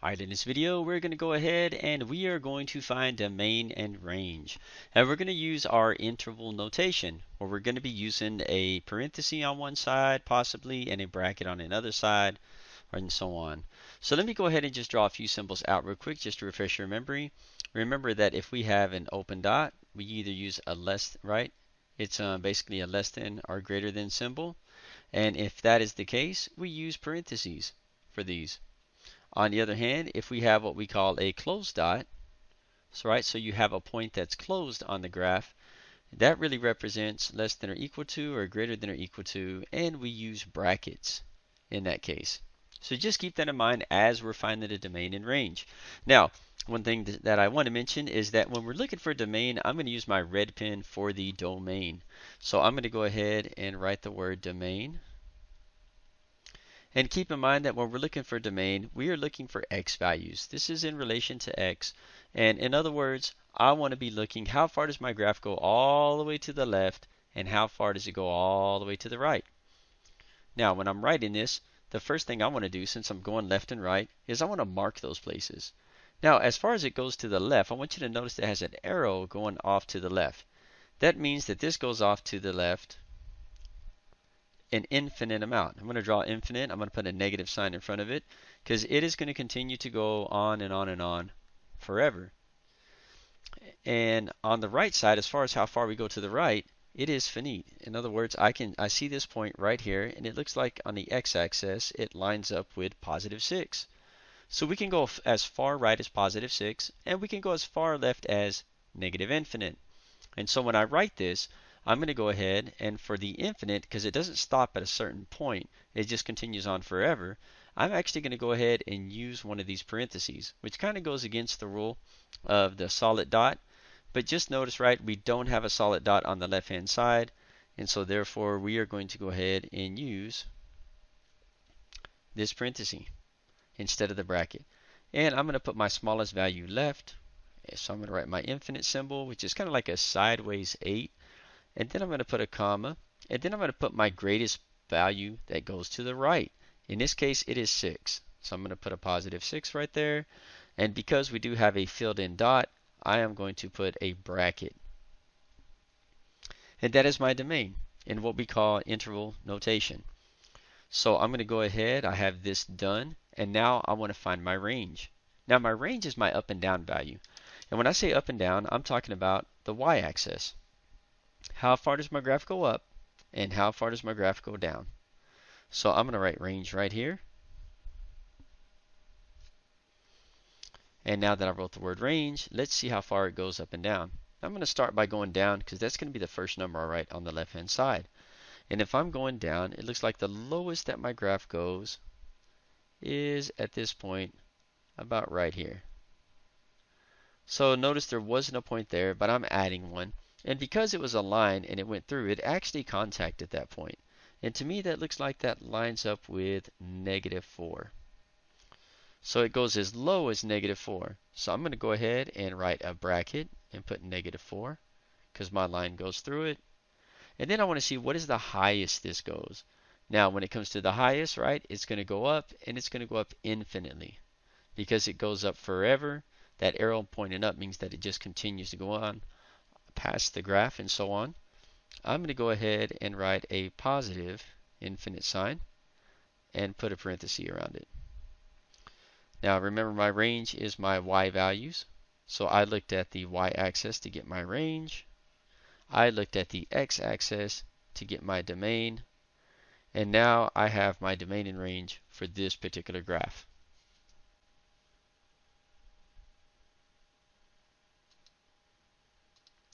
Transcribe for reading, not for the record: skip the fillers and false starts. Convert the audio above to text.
Alright, in this video we're going to go ahead and we are going to find domain and range. And we're going to use our interval notation where we're going to be using a parenthesis on one side possibly and a bracket on another side and so on. So let me go ahead and just draw a few symbols out real quick just to refresh your memory. Remember that if we have an open dot, we either use a less, right? It's basically a less than or greater than symbol. And if that is the case, we use parentheses for these. On the other hand, if we have what we call a closed dot, so you have a point that's closed on the graph, that really represents less than or equal to or greater than or equal to, and we use brackets in that case. So just keep that in mind as we're finding the domain and range. Now, one thing that I want to mention is that when we're looking for domain, I'm going to use my red pen for the domain. So I'm going to go ahead and write the word domain. And keep in mind that when we're looking for domain, we are looking for x values. This is in relation to x. And in other words, I want to be looking how far does my graph go all the way to the left and how far does it go all the way to the right. Now, when I'm writing this, the first thing I want to do, since I'm going left and right, is I want to mark those places. Now, as far as it goes to the left, I want you to notice that it has an arrow going off to the left. That means that this goes off to the left an infinite amount. I'm going to draw infinite. I'm going to put a negative sign in front of it because it is going to continue to go on and on and on forever. And on the right side, as far as how far we go to the right, it is finite. In other words, I see this point right here, and it looks like on the x-axis it lines up with positive 6. So we can go as far right as positive 6, and we can go as far left as negative infinite. And so when I write this, I'm going to go ahead and for the infinite, because it doesn't stop at a certain point, it just continues on forever, I'm actually going to go ahead and use one of these parentheses, which kind of goes against the rule of the solid dot. But just notice, right, we don't have a solid dot on the left hand side, and so therefore we are going to go ahead and use this parenthesis instead of the bracket. And I'm going to put my smallest value left, so I'm going to write my infinite symbol, which is kind of like a sideways 8. And then I'm going to put a comma, and then I'm going to put my greatest value that goes to the right. In this case, it is 6. So I'm going to put a positive 6 right there. And because we do have a filled in dot, I am going to put a bracket. And that is my domain in what we call interval notation. So I'm going to go ahead, I have this done, and now I want to find my range. Now my range is my up and down value. And when I say up and down, I'm talking about the y-axis. How far does my graph go up and how far does my graph go down? So I'm going to write range right here. And now that I wrote the word range, let's see how far it goes up and down. I'm going to start by going down because that's going to be the first number I write on the left hand side. And if I'm going down, it looks like the lowest that my graph goes is at this point about right here. So notice there wasn't a point there, but I'm adding one. And because it was a line and it went through, it actually contacted that point. And to me, that looks like that lines up with negative 4. So it goes as low as negative 4. So I'm going to go ahead and write a bracket and put negative 4 because my line goes through it. And then I want to see what is the highest this goes. Now, when it comes to the highest, right, it's going to go up and it's going to go up infinitely because it goes up forever. That arrow pointing up means that it just continues to go on past the graph and so on. I'm going to go ahead and write a positive infinite sign and put a parenthesis around it. Now remember my range is my y values. So I looked at the y-axis to get my range. I looked at the x-axis to get my domain. And now I have my domain and range for this particular graph.